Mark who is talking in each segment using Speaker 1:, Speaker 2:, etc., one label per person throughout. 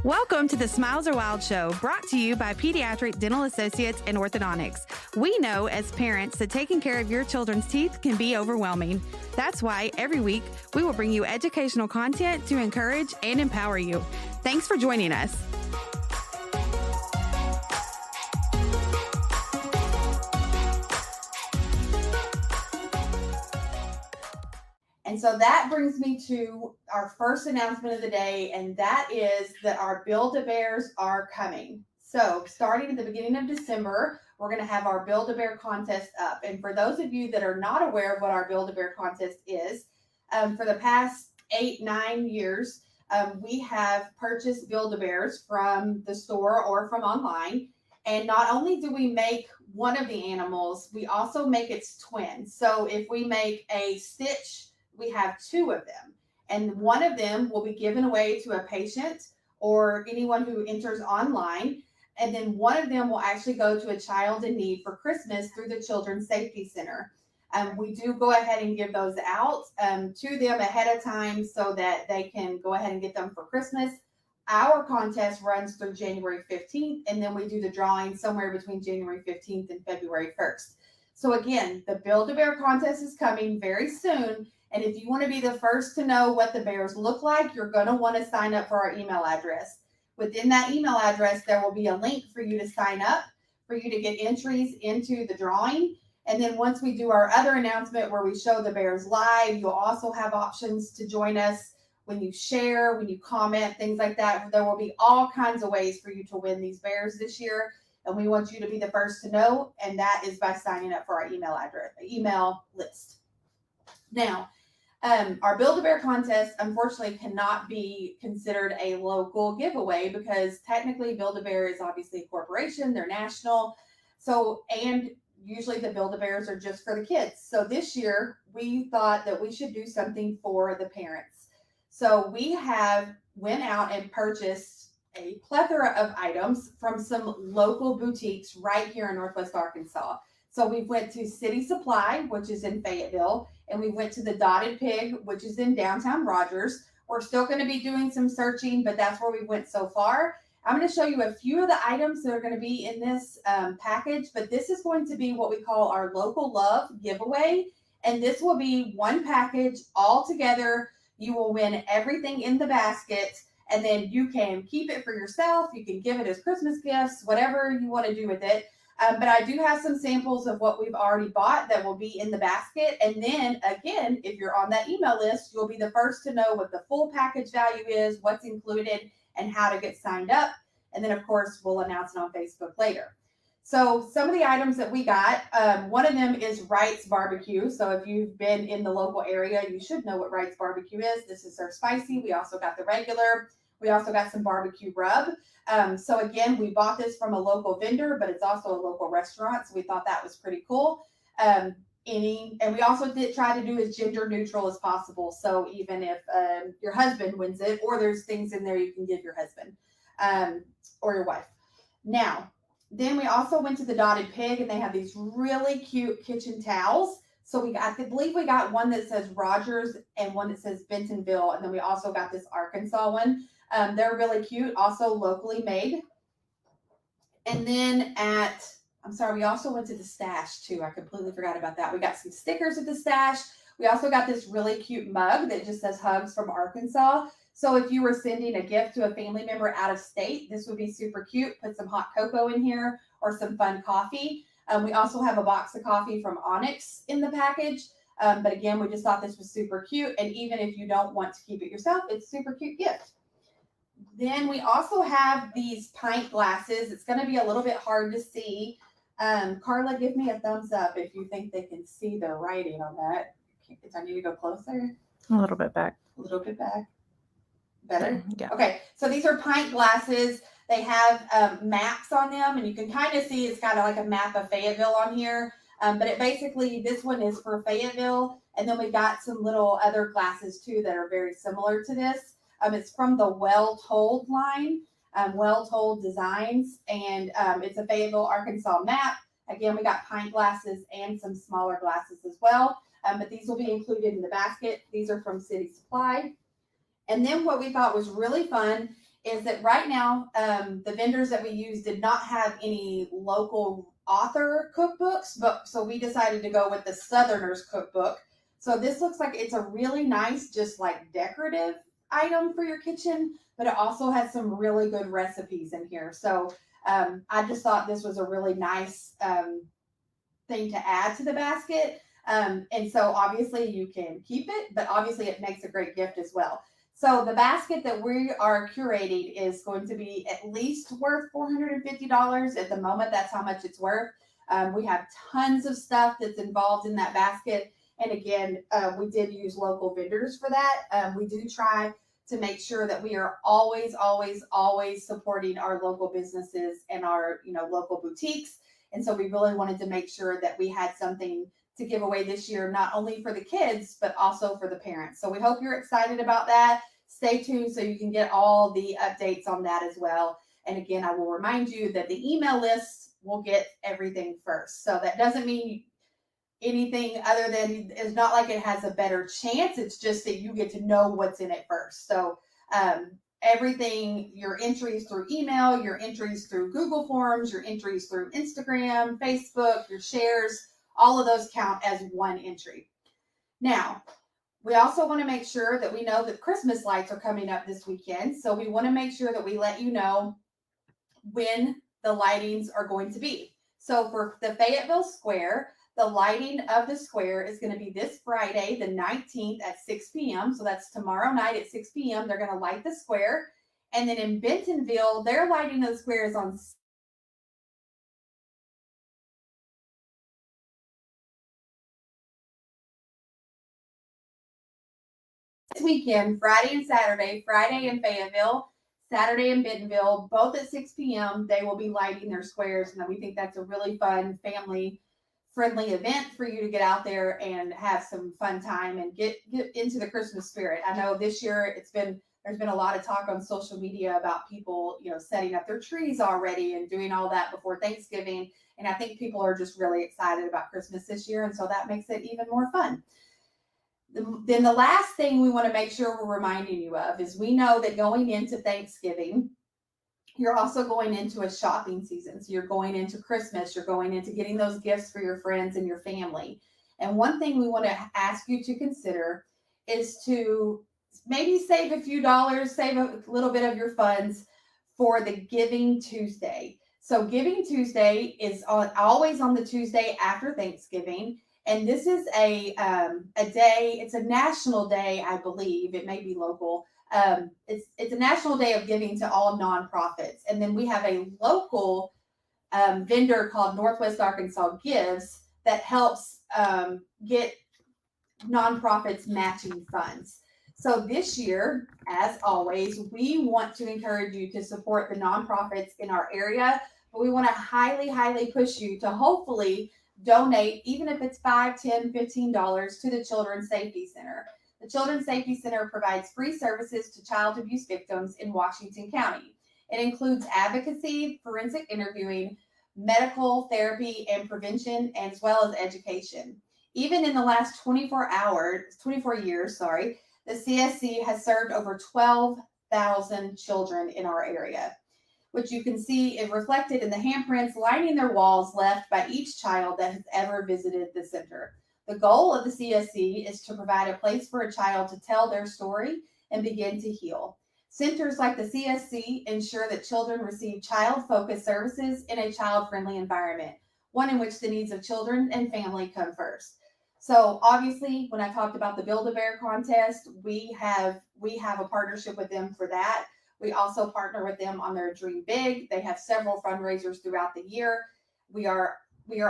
Speaker 1: Welcome to the Smiles Are Wild show, brought to you by Pediatric Dental Associates and Orthodontics. We know as parents that taking care of your children's teeth can be overwhelming. That's why every week we will bring you educational content to encourage and empower you. Thanks for joining us.
Speaker 2: And so that brings me to our first announcement of the day, and that is that our Build-A-Bears are coming. So starting at the beginning of December, we're going to have our Build-A-Bear contest up. And for those of you that are not aware of what our Build-A-Bear contest is, for the past 8-9 years, we have purchased Build-A-Bears from the store or from online. And not only do we make one of the animals, we also make its twin. So if we make a Stitch, we have two of them, and one of them will be given away to a patient or anyone who enters online, and then one of them will actually go to a child in need for Christmas through the Children's Safety Center. We do go ahead and give those out to them ahead of time so that they can go ahead and get them for Christmas. Our contest runs through January 15th, and then we do the drawing somewhere between January 15th and February 1st. So again, the Build-A-Bear contest is coming very soon. And if you want to be the first to know what the bears look like, you're going to want to sign up for our email address. Within that email address, there will be a link for you to sign up, for you to get entries into the drawing. And then once we do our other announcement where we show the bears live, you'll also have options to join us when you share, when you comment, things like that. There will be all kinds of ways for you to win these bears this year. And we want you to be the first to know. And that is by signing up for our email list. Now, our Build-A-Bear contest, unfortunately, cannot be considered a local giveaway because technically Build-A-Bear is obviously a corporation, they're national. So, and usually the Build-A-Bears are just for the kids. So this year we thought that we should do something for the parents. So we have went out and purchased a plethora of items from some local boutiques right here in Northwest Arkansas. So we went to City Supply, which is in Fayetteville, and we went to the Dotted Pig, which is in downtown Rogers. We're still going to be doing some searching, but that's where we went so far. I'm going to show you a few of the items that are going to be in this package, but this is going to be what we call our Local Love giveaway. And this will be one package all together. You will win everything in the basket, and then you can keep it for yourself. You can give it as Christmas gifts, whatever you want to do with it. But I do have some samples of what we've already bought that will be in the basket. And then again, if you're on that email list, you'll be the first to know what the full package value is, what's included, and how to get signed up. And then of course, we'll announce it on Facebook later. So some of the items that we got, one of them is Wright's Barbecue. So if you've been in the local area, you should know what Wright's Barbecue is. This is their spicy. We also got the regular. We also got some barbecue rub. So again, we bought this from a local vendor, but it's also a local restaurant. So we thought that was pretty cool. And we also did try to do as gender neutral as possible. So even if your husband wins it, or there's things in there you can give your husband or your wife. Now, then we also went to the Dotted Pig, and they have these really cute kitchen towels. So I believe we got one that says Rogers and one that says Bentonville. And then we also got this Arkansas one. They're really cute, also locally made. And then we also went to the Stash too. I completely forgot about that. We got some stickers at the Stash. We also got this really cute mug that just says Hugs from Arkansas. So if you were sending a gift to a family member out of state, this would be super cute. Put some hot cocoa in here or some fun coffee. We also have a box of coffee from Onyx in the package. But again, we just thought this was super cute. And even if you don't want to keep it yourself, it's a super cute gift. Then we also have these pint glasses. It's going to be a little bit hard to see. Carla, give me a thumbs up if you think they can see the writing on that. Do I need to go closer?
Speaker 1: A little bit back.
Speaker 2: A little bit back. Better?
Speaker 1: Yeah.
Speaker 2: Okay, so these are pint glasses. They have maps on them, and you can kind of see it's got like a map of Fayetteville on here. But this one is for Fayetteville. And then we got some little other glasses too that are very similar to this. It's from the Well Told line, Well Told Designs, and it's a Fayetteville, Arkansas map. Again, we got pint glasses and some smaller glasses as well, but these will be included in the basket. These are from City Supply. And then what we thought was really fun is that right now, the vendors that we use did not have any local author cookbooks, but so we decided to go with the Southerners cookbook. So this looks like it's a really nice, just like decorative item for your kitchen, but it also has some really good recipes in here. So I just thought this was a really nice thing to add to the basket. And so obviously you can keep it, but obviously it makes a great gift as well. So the basket that we are curating is going to be at least worth $450 at the moment. That's how much it's worth. We have tons of stuff that's involved in that basket. And again, we did use local vendors for that. We do try to make sure that we are always, always, always supporting our local businesses and our, local boutiques. And so we really wanted to make sure that we had something to give away this year, not only for the kids, but also for the parents. So we hope you're excited about that. Stay tuned so you can get all the updates on that as well. And again, I will remind you that the email list will get everything first. So that doesn't mean anything other than, it's not like it has a better chance. It's just that you get to know what's in it first. So everything, your entries through email, your entries through Google Forms, your entries through Instagram, Facebook, your shares, all of those count as one entry. Now, we also want to make sure that we know that Christmas lights are coming up this weekend. So we want to make sure that we let you know when the lightings are going to be. So for the Fayetteville Square, the lighting of the square is going to be this Friday, the 19th at 6 p.m. So that's tomorrow night at 6 p.m. They're going to light the square. And then in Bentonville, their lighting of the square is on this weekend, Friday and Saturday, Friday in Fayetteville, Saturday in Bentonville, both at 6 p.m. They will be lighting their squares. And we think that's a really fun family friendly event for you to get out there and have some fun time and get into the Christmas spirit. I know this year there's been a lot of talk on social media about people, setting up their trees already and doing all that before Thanksgiving. And I think people are just really excited about Christmas this year. And so that makes it even more fun. Then the last thing we want to make sure we're reminding you of is we know that going into Thanksgiving, you're also going into a shopping season. So you're going into Christmas, you're going into getting those gifts for your friends and your family. And one thing we want to ask you to consider is to maybe save a few dollars, save a little bit of your funds for the Giving Tuesday. So Giving Tuesday is always on the Tuesday after Thanksgiving. And this is a day, it's a national day, I believe. It may be local. It's a national day of giving to all nonprofits. And then we have a local vendor called Northwest Arkansas Gives that helps get nonprofits matching funds. So this year, as always, we want to encourage you to support the nonprofits in our area, but we want to highly, highly push you to hopefully donate, even if it's $5, $10, $15 to the Children's Safety Center. The Children's Safety Center provides free services to child abuse victims in Washington County. It includes advocacy, forensic interviewing, medical therapy and prevention, as well as education. Even in the last 24 years, the CSC has served over 12,000 children in our area, which you can see is reflected in the handprints lining their walls left by each child that has ever visited the center. The goal of the CSC is to provide a place for a child to tell their story and begin to heal. Centers like the CSC ensure that children receive child-focused services in a child-friendly environment, one in which the needs of children and family come first. So obviously, when I talked about the Build-A-Bear contest, we have a partnership with them for that. We also partner with them on their Dream Big. They have several fundraisers throughout the year. We are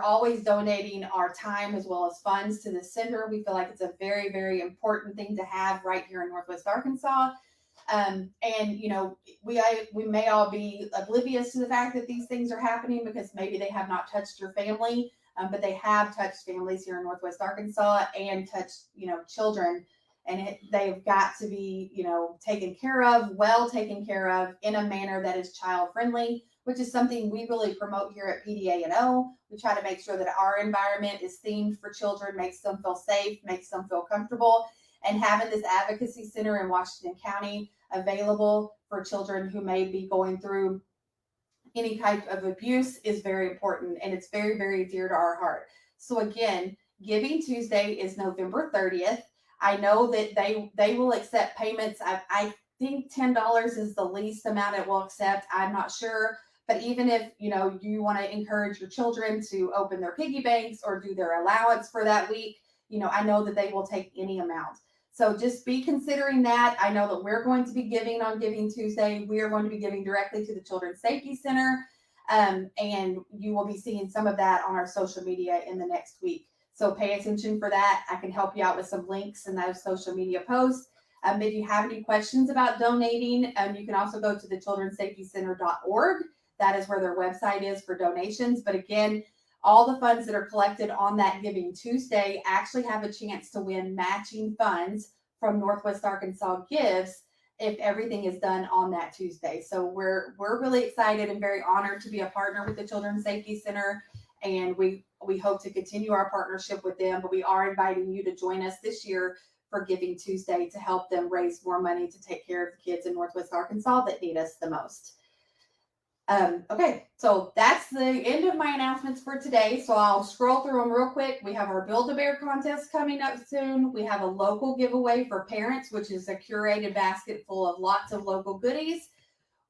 Speaker 2: always donating our time as well as funds to the center. We feel like it's a very, very important thing to have right here in Northwest Arkansas. And we may all be oblivious to the fact that these things are happening because maybe they have not touched your family, but they have touched families here in Northwest Arkansas and touched, children. And they've got to be, taken care of, well taken care of in a manner that is child friendly, which is something we really promote here at PDA&O. We try to make sure that our environment is themed for children, makes them feel safe, makes them feel comfortable. And having this advocacy center in Washington County available for children who may be going through any type of abuse is very important, and it's very, very dear to our heart. So again, Giving Tuesday is November 30th. I know that they will accept payments. I think $10 is the least amount it will accept. I'm not sure. But even if you want to encourage your children to open their piggy banks or do their allowance for that week, I know that they will take any amount. So just be considering that. I know that we're going to be giving on Giving Tuesday. We are going to be giving directly to the Children's Safety Center. And you will be seeing some of that on our social media in the next week. So pay attention for that. I can help you out with some links in those social media posts. If you have any questions about donating, you can also go to the children'ssafetycenter.org. That is where their website is for donations. But again, all the funds that are collected on that Giving Tuesday actually have a chance to win matching funds from Northwest Arkansas Gives if everything is done on that Tuesday. So we're really excited and very honored to be a partner with the Children's Safety Center, and we hope to continue our partnership with them. But we are inviting you to join us this year for Giving Tuesday to help them raise more money to take care of the kids in Northwest Arkansas that need us the most. Okay, so that's the end of my announcements for today. So I'll scroll through them real quick. We have our Build-A-Bear contest coming up soon. We have a local giveaway for parents, which is a curated basket full of lots of local goodies.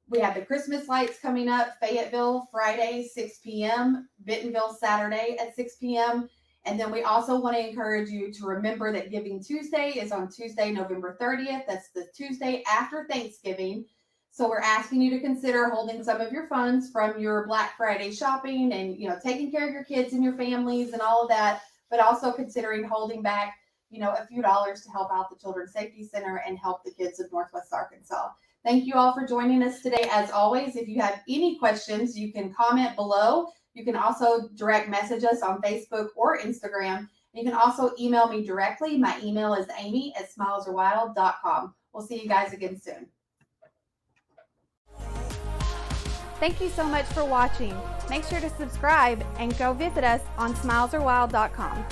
Speaker 2: We have the Christmas lights coming up, Fayetteville, Friday, 6 p.m., Bentonville, Saturday at 6 p.m. And then we also want to encourage you to remember that Giving Tuesday is on Tuesday, November 30th. That's the Tuesday after Thanksgiving. So we're asking you to consider holding some of your funds from your Black Friday shopping and, taking care of your kids and your families and all of that, but also considering holding back, a few dollars to help out the Children's Safety Center and help the kids of Northwest Arkansas. Thank you all for joining us today. As always, if you have any questions, you can comment below. You can also direct message us on Facebook or Instagram. You can also email me directly. My email is amy@smilesarwild.com. We'll see you guys again soon.
Speaker 1: Thank you so much for watching. Make sure to subscribe and go visit us on smilesarwild.com.